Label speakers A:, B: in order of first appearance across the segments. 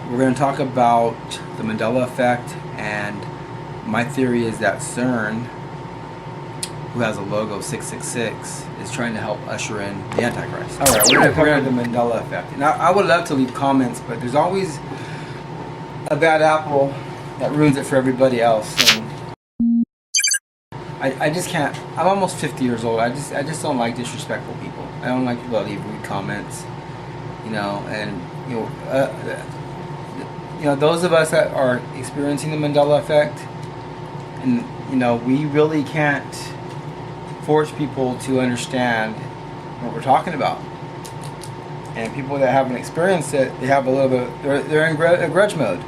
A: We're going to talk about the Mandela effect, and my theory is that CERN, who has a logo 666, is trying to help usher in the Antichrist. Alright, we're going to cover the Mandela effect. Now, I would love to leave comments, but there's always a bad apple that ruins it for everybody else. And I just can't. I'm almost 50 years old. I just don't like disrespectful people. I don't like people that leave rude comments, and those of us that are experiencing the Mandela effect, and we really can't force people to understand what we're talking about. And people that haven't experienced it, they have a little bit. They're in a grudge mode.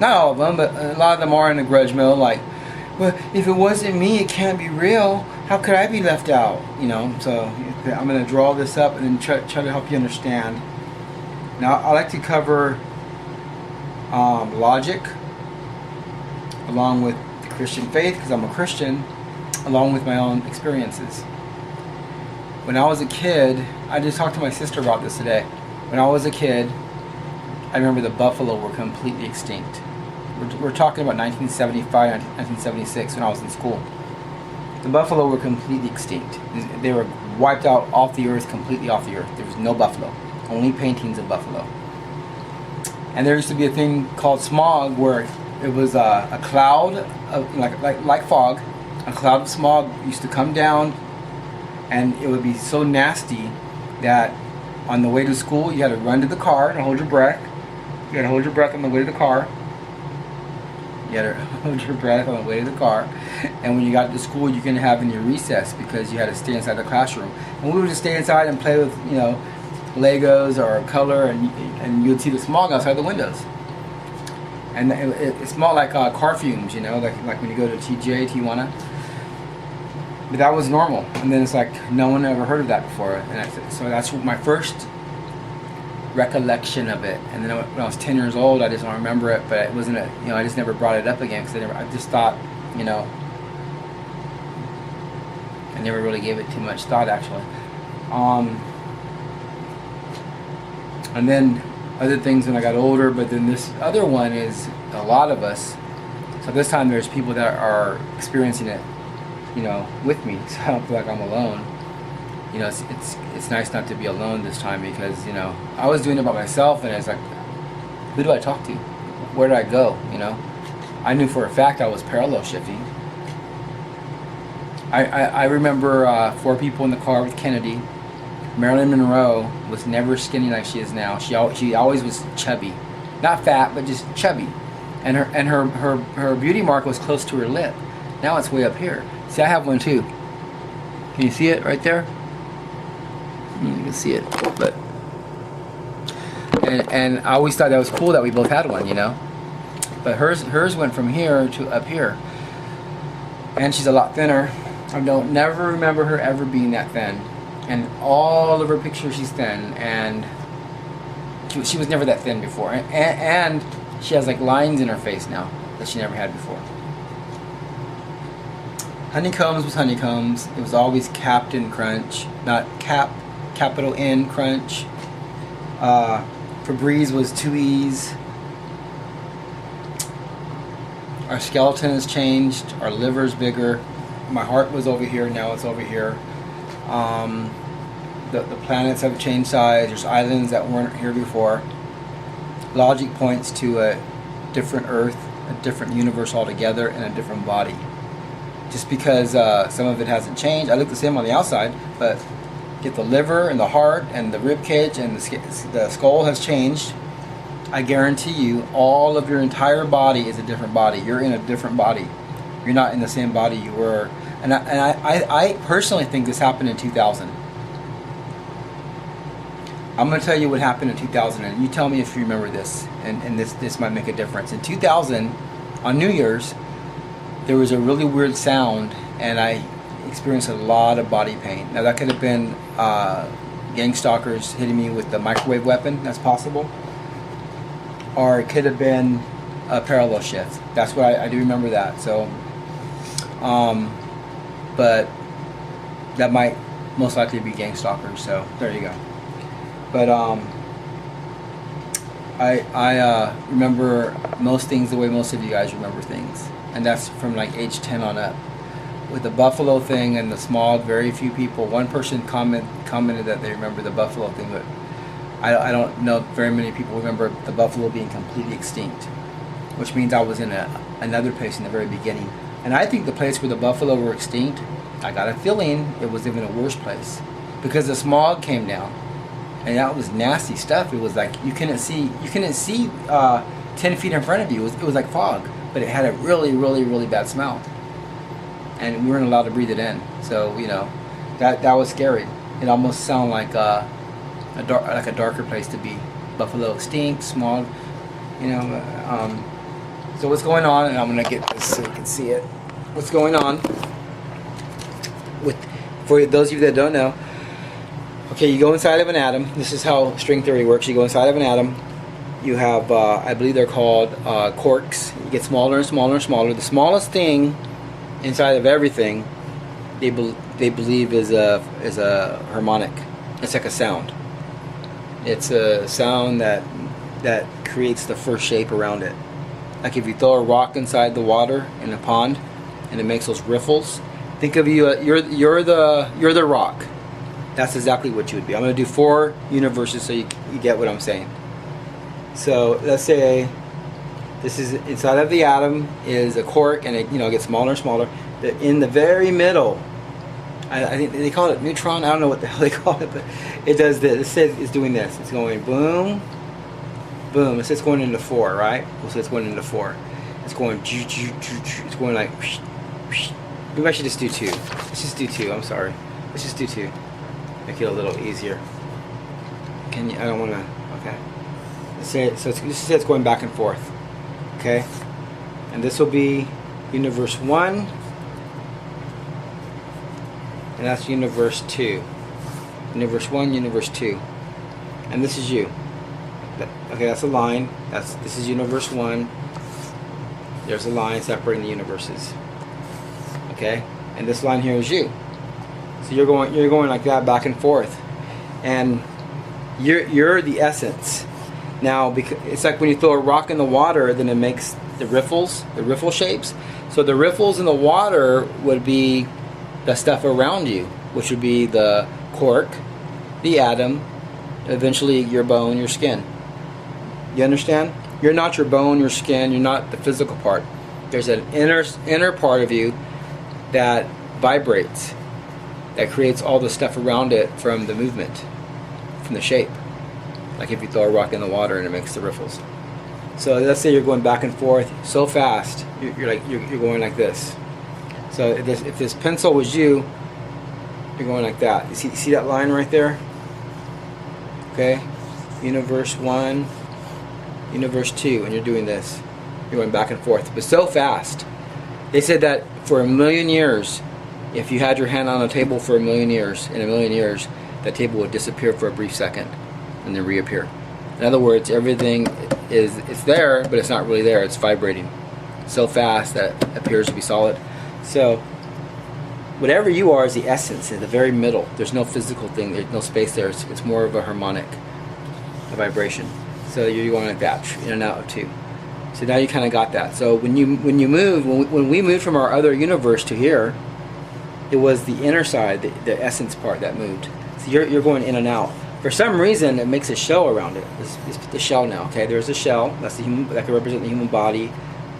A: Not all of them, but a lot of them are in a grudge mode. Like, well, if it wasn't me, it can't be real. How could I be left out? So I'm going to draw this up and then try to help you understand. Now, I like to cover logic, along with the Christian faith, because I'm a Christian, along with my own experiences. When I was a kid, I just talked to my sister about this today. When I was a kid, I remember the buffalo were completely extinct. We're talking about 1975, 1976, when I was in school. The buffalo were completely extinct. They were wiped out off the earth, completely off the earth. There was no buffalo, only paintings of buffalo. And there used to be a thing called smog, where it was a cloud of like fog. A cloud of smog used to come down, and it would be so nasty that on the way to school you had to run to the car and hold your breath. You had to hold your breath on the way to the car. You had to hold your breath on the way to the car. And when you got to school, you couldn't have any recess because you had to stay inside the classroom. And we would just stay inside and play with, Legos or color, and you would see the smog outside the windows. And it smelled like car fumes, like when you go to TJ, Tijuana. But that was normal. And then it's like no one ever heard of that before. And so that's my first recollection of it. And then when I was 10 years old, I just don't remember it, but it wasn't I just never brought it up again because I just thought, I never really gave it too much thought, actually. And then other things when I got older, but then this other one is a lot of us. So this time there's people that are experiencing it, with me, so I don't feel like I'm alone. It's nice not to be alone this time because, I was doing it by myself, and it's like, who do I talk to? Where do I go? I knew for a fact I was parallel shifting. I remember 4 people in the car with Kennedy. Marilyn Monroe was never skinny like she is now. She always was chubby. Not fat, but just chubby. And her beauty mark was close to her lip. Now it's way up here. See, I have one too. Can you see it right there? You can see it, but and I always thought that was cool that we both had one, But hers went from here to up here, and she's a lot thinner. I don't never remember her ever being that thin, and all of her pictures she's thin, and she was never that thin before, and she has like lines in her face now that she never had before. Honeycombs was Honeycombs. It was always Captain Crunch, not capital N Crunch. Febreze was 2 E's. Our skeleton has changed. Our liver's bigger. My heart was over here. Now it's over here. The planets have changed size. There's islands that weren't here before. Logic points to a different Earth, a different universe altogether, and a different body. Just because some of it hasn't changed. I look the same on the outside, but get the liver and the heart and the rib cage and the skull has changed. I guarantee you, all of your entire body is a different body. You're in a different body. You're not in the same body you were. And I personally think this happened in 2000. I'm going to tell you what happened in 2000, and you tell me if you remember this, and this might make a difference. In 2000, on New Year's, there was a really weird sound, and I experienced a lot of body pain. Now that could have been gang stalkers hitting me with the microwave weapon. That's possible. Or it could have been a parallel shift. That's what I do remember that. So, but that might most likely be gang stalkers. So there you go. But I remember most things the way most of you guys remember things, and that's from like age 10 on up. With the buffalo thing and the smog, very few people. One person commented that they remember the buffalo thing, but I don't know very many people remember the buffalo being completely extinct, which means I was in another place in the very beginning. And I think the place where the buffalo were extinct, I got a feeling it was even a worse place, because the smog came down, and that was nasty stuff. It was like you couldn't see 10 feet in front of you. It was like fog, but it had a really, really, really bad smell, and we weren't allowed to breathe it in. So that was scary. It almost sounded like a darker place to be. Buffalo extinct, smog, So what's going on? And I'm gonna get this so you can see it. What's going on for those of you that don't know? Okay, you go inside of an atom. This is how string theory works. You go inside of an atom. You have, I believe they're called quarks. You get smaller and smaller and smaller. The smallest thing inside of everything, they believe is a harmonic. It's like a sound. It's a sound that creates the first shape around it. Like if you throw a rock inside the water in a pond, and it makes those riffles. Think of you. You're the rock. That's exactly what you would be. I'm going to do 4 universes so you get what I'm saying. So let's say this is inside of the atom is a quark, and it gets smaller and smaller. In the very middle, I think they call it neutron. I don't know what the hell they call it, but it does this. It says it's doing this. It's going boom, boom. It says it's going into 4, right? Well, so it's going into 4. It's going. It's going like. Maybe I should just do 2. Let's just do 2. I'm sorry. Let's just do 2. Make it a little easier. Can you? I don't want to. Okay. Let's say so. This says it's going back and forth. Okay. And this will be universe 1. And that's universe 2. Universe 1, universe 2. And this is you. Okay, that's a line. This is universe 1. There's a line separating the universes. Okay? And this line here is you. So you're going like that back and forth. And you're the essence. Now, because it's like when you throw a rock in the water, then it makes the riffles, the riffle shapes. So the riffles in the water would be the stuff around you, which would be the quark, the atom, eventually your bone, your skin. You understand? You're not your bone, your skin, you're not the physical part. There's an inner part of you that vibrates, that creates all the stuff around it from the movement, from the shape. Like if you throw a rock in the water and it makes the riffles. So let's say you're going back and forth so fast, you're going like this. So if this pencil was you, you're going like that. You see that line right there? Okay, universe 1, universe 2, and you're doing this. You're going back and forth, but so fast. They said that for 1,000,000 years, if you had your hand on a table for 1,000,000 years, in 1,000,000 years, that table would disappear for a brief second and then reappear. In other words, everything it's there, but it's not really there. It's vibrating so fast that it appears to be solid. So whatever you are is the essence in the very middle. There's no physical thing. There's no space there. It's more of a harmonic, a vibration. So you're going like that, in and out of 2. So now you kind of got that. So when we moved from our other universe to here, it was the inner side, the essence part that moved. So you're going in and out. For some reason, it makes a shell around it. It's the shell now. Okay, there's a shell. That's the human. That can represent the human body,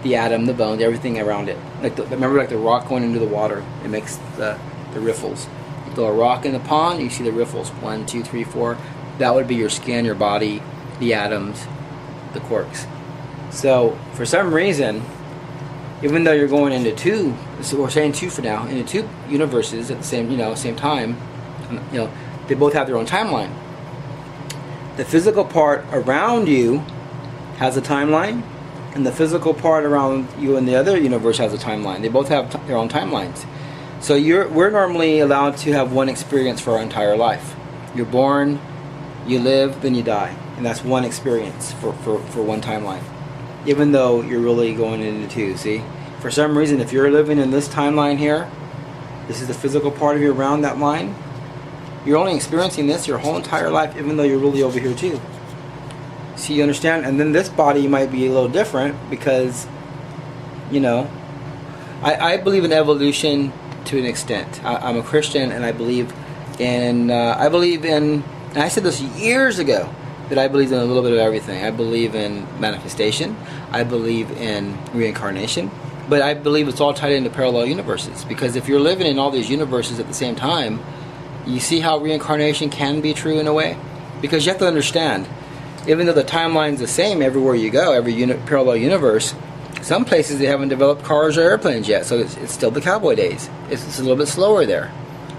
A: the atom, the bones, everything around it. Remember, like the rock going into the water. It makes the riffles. You throw a rock in the pond, you see the riffles. 1, 2, 3, 4. That would be your skin, your body, the atoms, the quarks. So for some reason, even though you're going into 2, so we're saying 2 for now, into 2 universes at the same time, they both have their own timeline. The physical part around you has a timeline, and the physical part around you in the other universe has a timeline. They both have their own timelines. So we're normally allowed to have one experience for our entire life. You're born, you live, then you die, and that's one experience for one timeline. Even though you're really going into 2, see? For some reason, if you're living in this timeline here, this is the physical part of you around that line, you're only experiencing this your whole entire life, even though you're really over here too. See, you understand? And then this body might be a little different because, you know, I believe in evolution to an extent. I'm a Christian, and I believe in, and I said this years ago, that I believe in a little bit of everything. I believe in manifestation. I believe in reincarnation. But I believe it's all tied into parallel universes. Because if you're living in all these universes at the same time, you see how reincarnation can be true in a way? Because you have to understand, even though the timeline's the same everywhere you go, every parallel universe, some places they haven't developed cars or airplanes yet, so it's still the cowboy days. It's a little bit slower there.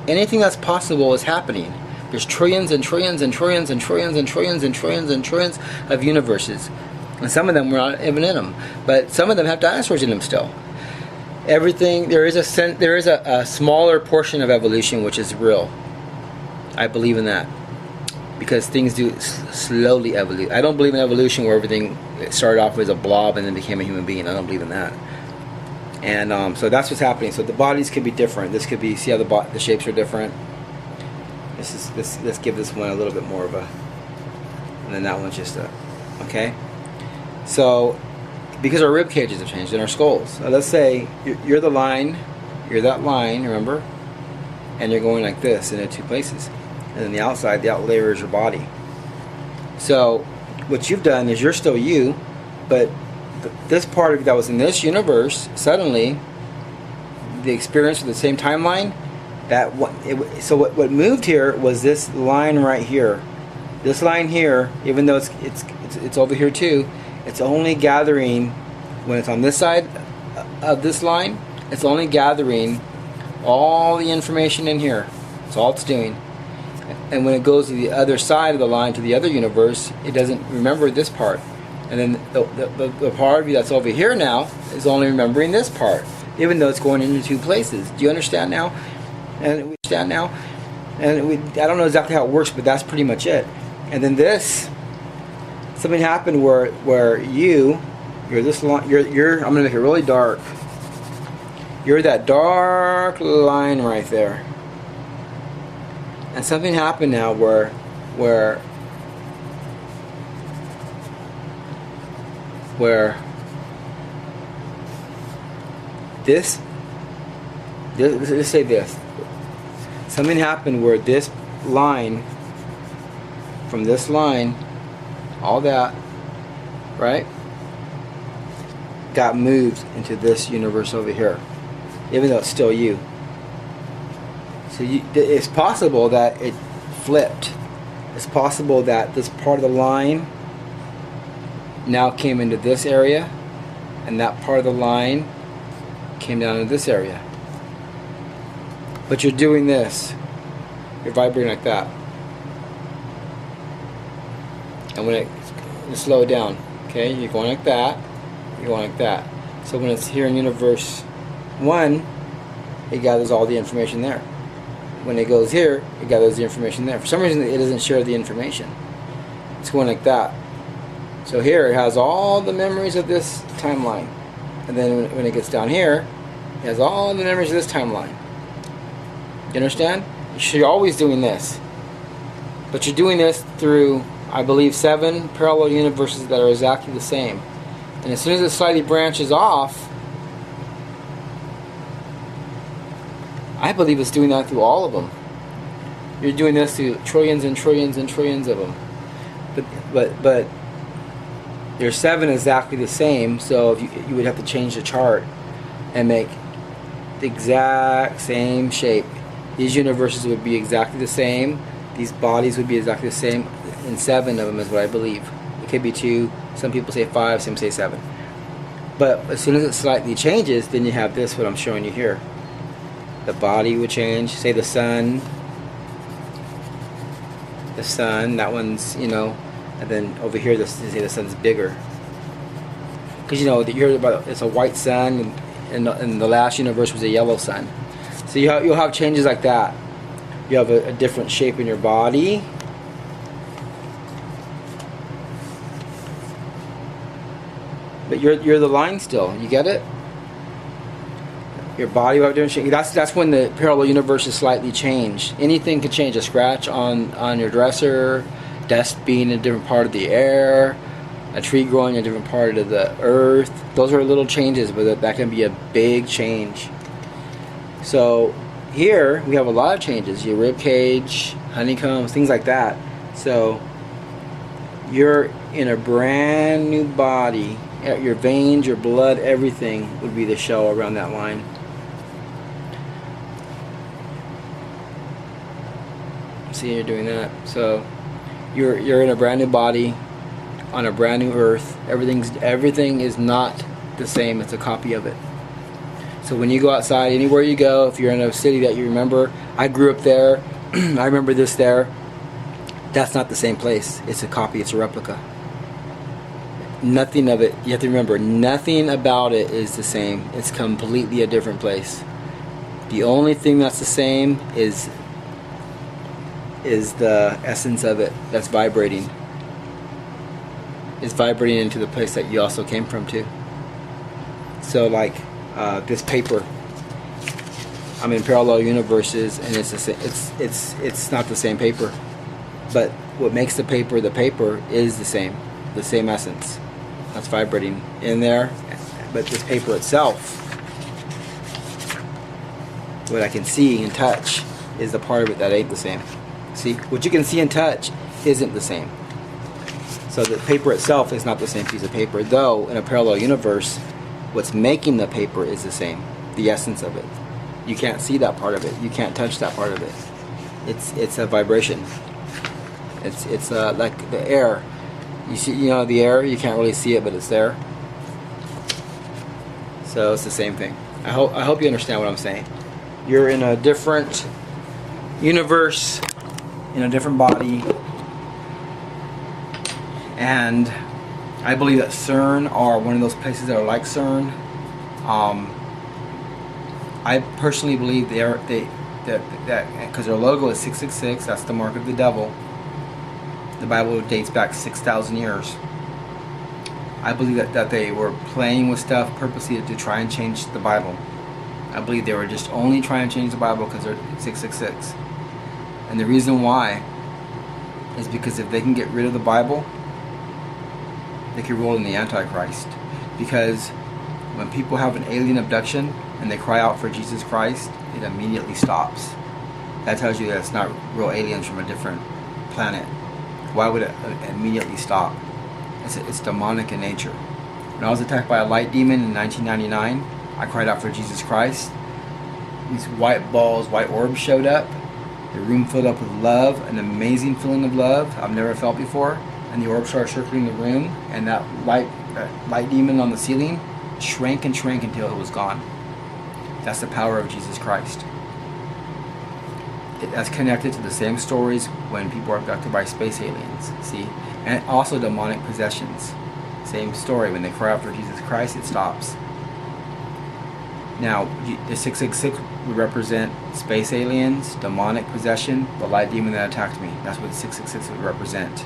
A: Anything that's possible is happening. There's trillions and trillions and trillions and trillions and trillions and trillions and trillions of universes. And some of them we're not even in them. But some of them have dinosaurs in them still. Everything, there is a smaller portion of evolution which is real. I believe in that. Because things do slowly evolve. I don't believe in evolution where everything started off as a blob and then became a human being. I don't believe in that. And so that's what's happening. So the bodies could be different. This could be, see how the shapes are different. Let's give this one a little bit more of a, and then that one's just a, okay? So, because our rib cages have changed and our skulls. So let's say you're the line, you're that line, remember? And you're going like this in two places. And then the outside, the out layer is your body. So, what you've done is you're still you, but this part of you that was in this universe, suddenly, the experience of the same timeline, so what moved here was this line right here. This line here, even though it's over here too, it's only gathering when it's on this side of this line. It's only gathering all the information in here. That's all it's doing. And when it goes to the other side of the line, to the other universe, it doesn't remember this part. And then the part of you that's over here now is only remembering this part, even though it's going into two places. Do you understand now? And we understand now, I don't know exactly how it works, but that's pretty much it. And then something happened where you're this line. I'm gonna make it really dark. You're that dark line right there. And something happened now where this. Let's say this. Something happened where this line, from this line, all that, right, got moved into this universe over here, even though it's still you. So it's possible that it flipped. It's possible that this part of the line now came into this area, and that part of the line came down into this area. But you're doing this. You're vibrating like that. And when you slow it down, okay, you're going like that, you're going like that. So when it's here in universe 1, it gathers all the information there. When it goes here, it gathers the information there. For some reason, it doesn't share the information. It's going like that. So here, it has all the memories of this timeline. And then when it gets down here, it has all the memories of this timeline. You understand? You're always doing this. But you're doing this through, I believe, 7 parallel universes that are exactly the same. And as soon as it slightly branches off, I believe it's doing that through all of them. You're doing this through trillions and trillions and trillions of them. But there's 7 exactly the same, so if you would have to change the chart and make the exact same shape. These universes would be exactly the same. These bodies would be exactly the same. And 7 of them is what I believe. It could be 2. Some people say 5. Some say 7. But as soon as it slightly changes, then you have this, what I'm showing you here. The body would change. Say the sun. The sun. That one's, and then over here, say the sun's bigger. Because you hear about it's a white sun, and the last universe was a yellow sun. So you'll have changes like that. You have a different shape in your body. But you're the line still. You get it? Your body will have different shape. That's when the parallel universe is slightly changed. Anything could change. A scratch on your dresser, dust being in a different part of the air, a tree growing in a different part of the earth. Those are little changes, but that can be a big change. So here we have a lot of changes. Your rib cage, honeycombs, things like that. So you're in a brand new body. Your veins, your blood, everything would be the shell around that line. See, you're doing that. So you're in a brand new body on a brand new earth. Everything is not the same. It's a copy of it. So when you go outside, anywhere you go, if you're in a city that you remember, I grew up there, I remember this there, that's not the same place. It's a copy, it's a replica. Nothing of it, you have to remember, nothing about it is the same. It's completely a different place. The only thing that's the same is the essence of it that's vibrating. It's vibrating into the place that you also came from too. So like this paper, I'm in parallel universes, and it's not the same paper, but what makes the paper is the same essence that's vibrating in there. But this paper itself, what I can see and touch, is the part of it that ain't the same. See, what you can see and touch isn't the same. So the paper itself is not the same piece of paper, though in a parallel universe, what's making the paper is the same, the essence of it. You can't see that part of it. You can't touch that part of it. It's a vibration. It's like the air. You see, the air. You can't really see it, but it's there. So it's the same thing. I hope you understand what I'm saying. You're in a different universe, in a different body, and I believe that CERN are one of those places that are like CERN. I personally believe that because their logo is 666, that's the mark of the devil. The Bible dates back 6,000 years. I believe that they were playing with stuff purposely to try and change the Bible. I believe they were just only trying to change the Bible because they're 666. And the reason why is because if they can get rid of the Bible, they can roll in the Antichrist. Because when people have an alien abduction and they cry out for Jesus Christ, it immediately stops. That tells you that it's not real aliens from a different planet. Why would it immediately stop? It's demonic in nature. When I was attacked by a light demon in 1999, I cried out for Jesus Christ. These white balls, white orbs showed up. The room filled up with love, an amazing feeling of love I've never felt before. And the orb started circling the room, and that light demon on the ceiling shrank and shrank until it was gone. That's the power of Jesus Christ. That's connected to the same stories when people are abducted by space aliens, see? And also demonic possessions. Same story, when they cry out for Jesus Christ, it stops. Now, the 666 would represent space aliens, demonic possession, the light demon that attacked me. That's what the 666 would represent.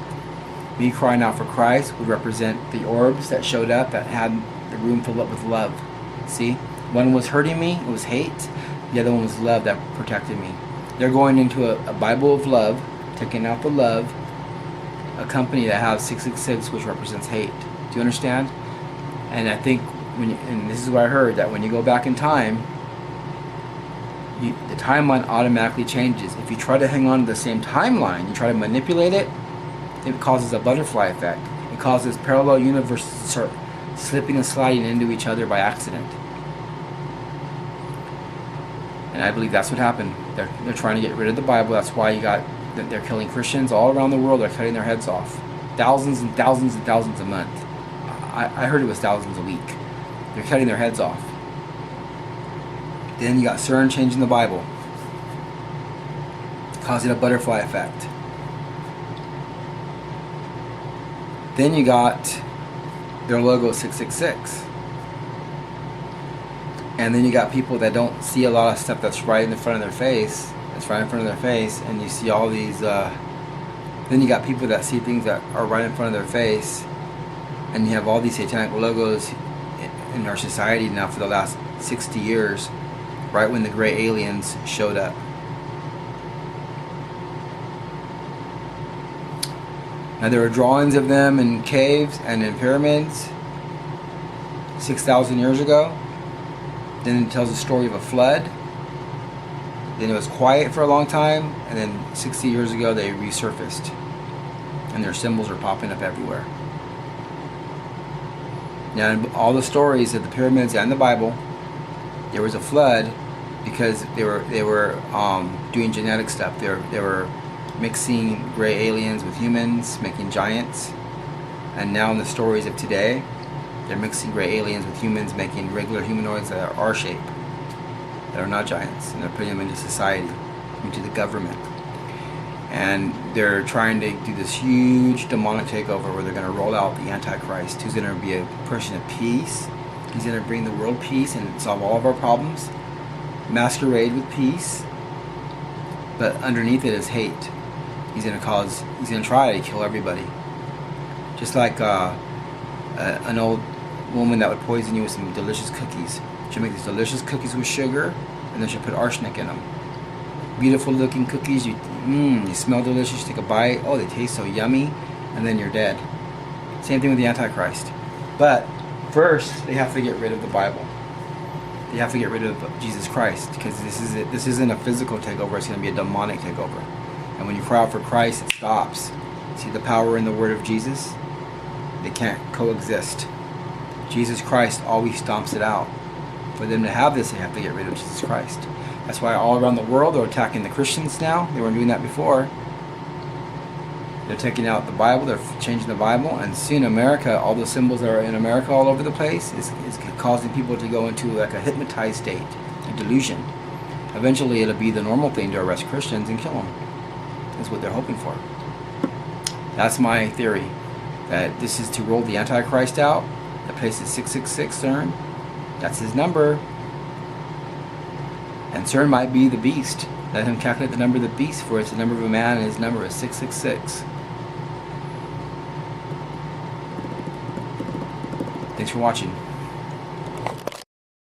A: Me crying out for Christ would represent the orbs that showed up that had the room filled up with love. See? One was hurting me, it was hate. The other one was love that protected me. They're going into a Bible of love, taking out the love, a company that has 666, which represents hate. Do you understand? And I think, and this is what I heard, that when you go back in time, the timeline automatically changes. If you try to hang on to the same timeline, you try to manipulate it, it causes a butterfly effect. It causes parallel universes to start slipping and sliding into each other by accident. And I believe that's what happened. They're trying to get rid of the Bible. That's why they're killing Christians all around the world. They're cutting their heads off. Thousands and thousands and thousands a month. I heard it was thousands a week. They're cutting their heads off. Then you got CERN changing the Bible, causing a butterfly effect. Then you got their logo 666. And then you got people that don't see a lot of stuff that's right in front of their face. And you see all these. Then you got people that see things that are right in front of their face, and you have all these satanic logos in our society now for the last 60 years, right when the gray aliens showed up. Now there were drawings of them in caves and in pyramids 6,000 years ago. Then it tells the story of a flood. Then it was quiet for a long time, and then 60 years ago they resurfaced. And their symbols are popping up everywhere. Now in all the stories of the pyramids and the Bible, there was a flood because they were doing genetic stuff. They were mixing gray aliens with humans, making giants. And now in the stories of today, they're mixing gray aliens with humans, making regular humanoids that are our shape, that are not giants, and they're putting them into society, into the government. And they're trying to do this huge demonic takeover where they're going to roll out the Antichrist, who's going to be a person of peace. He's going to bring the world peace and solve all of our problems, masquerade with peace, but underneath it is hate. He's going to try to kill everybody. Just like an old woman that would poison you with some delicious cookies. She'll make these delicious cookies with sugar, and then she'll put arsenic in them. Beautiful looking cookies, you smell delicious, you take a bite, oh, they taste so yummy, and then you're dead. Same thing with the Antichrist. But first, they have to get rid of the Bible. They have to get rid of Jesus Christ, because this isn't a physical takeover, it's going to be a demonic takeover. And when you cry out for Christ, it stops. See the power in the word of Jesus? They can't coexist. Jesus Christ always stomps it out. For them to have this, they have to get rid of Jesus Christ. That's why all around the world they're attacking the Christians now. They weren't doing that before. They're taking out the Bible, they're changing the Bible, and soon America, all the symbols that are in America all over the place, is causing people to go into like a hypnotized state, a delusion. Eventually it'll be the normal thing to arrest Christians and kill them. That's what they're hoping for. That's my theory. That this is to roll the Antichrist out. The place is 666 CERN. That's his number. And CERN might be the beast. Let him calculate the number of the beast, for it's the number of a man, and his number is 666. Thanks for watching.